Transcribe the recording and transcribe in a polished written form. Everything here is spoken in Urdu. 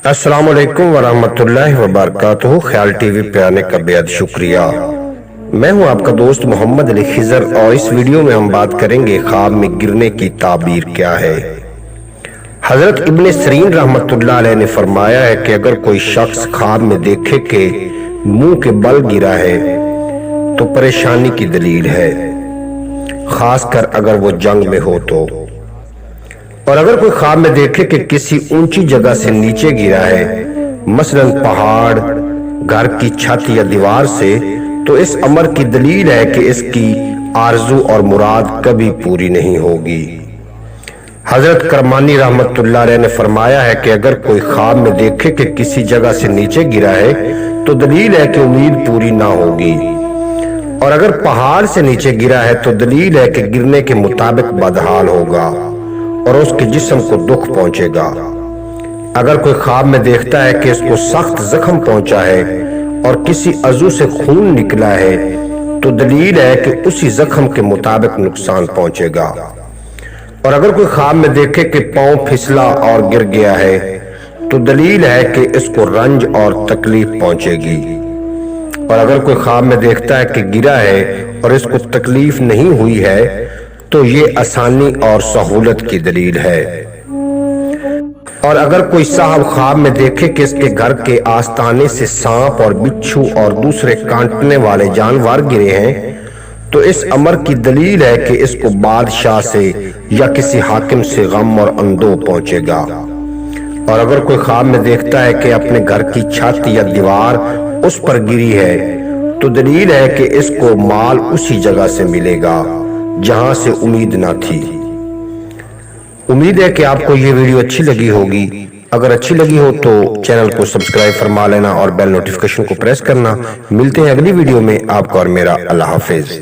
السلام علیکم ورحمۃ اللہ وبرکاتہ۔ خیال ٹی وی پہ آنے کا بے حد شکریہ۔ میں ہوں آپ کا دوست محمد علی خضر، اور اس ویڈیو میں ہم بات کریں گے خواب میں گرنے کی تعبیر کیا ہے۔ حضرت ابن سیرین رحمۃ اللہ علیہ نے فرمایا ہے کہ اگر کوئی شخص خواب میں دیکھے کہ منہ کے بل گرا ہے تو پریشانی کی دلیل ہے، خاص کر اگر وہ جنگ میں ہو تو۔ اور اگر کوئی خواب میں دیکھے کہ کسی اونچی جگہ سے نیچے گرا ہے، مثلا پہاڑ، گھر کی چھت یا دیوار سے، تو اس امر کی دلیل ہے کہ اس کی آرزو اور مراد کبھی پوری نہیں ہوگی۔ حضرت کرمانی رحمت اللہ علیہ نے فرمایا ہے کہ اگر کوئی خواب میں دیکھے کہ کسی جگہ سے نیچے گرا ہے تو دلیل ہے کہ امید پوری نہ ہوگی، اور اگر پہاڑ سے نیچے گرا ہے تو دلیل ہے کہ گرنے کے مطابق بدحال ہوگا اور اس کے جسم کو دکھ پہنچے گا۔ اگر کوئی خواب میں دیکھتا ہے کہ اس کو سخت زخم پہنچا ہے اور کسی عضو سے خون نکلا ہے تو دلیل ہے کہ اسی زخم کے مطابق نقصان پہنچے گا۔ اور اگر کوئی خواب میں دیکھے کہ پاؤں پھسلا اور گر گیا ہے تو دلیل ہے کہ اس کو رنج اور تکلیف پہنچے گی۔ اور اگر کوئی خواب میں دیکھتا ہے کہ گرا ہے اور اس کو تکلیف نہیں ہوئی ہے تو یہ آسانی اور سہولت کی دلیل ہے۔ اور اگر کوئی صاحب خواب میں دیکھے کہ اس کے گھر کے آستانے سے سانپ اور بچھو اور دوسرے کاٹنے والے جانور گرے ہیں تو اس امر کی دلیل ہے کہ اس کو بادشاہ سے یا کسی حاکم سے غم اور اندوہ پہنچے گا۔ اور اگر کوئی خواب میں دیکھتا ہے کہ اپنے گھر کی چھت یا دیوار اس پر گری ہے تو دلیل ہے کہ اس کو مال اسی جگہ سے ملے گا جہاں سے امید نہ تھی۔ امید ہے کہ آپ کو یہ ویڈیو اچھی لگی ہوگی۔ اگر اچھی لگی ہو تو چینل کو سبسکرائب فرما لینا اور بیل نوٹیفیکیشن کو پریس کرنا۔ ملتے ہیں اگلی ویڈیو میں، آپ کو اور میرا اللہ حافظ۔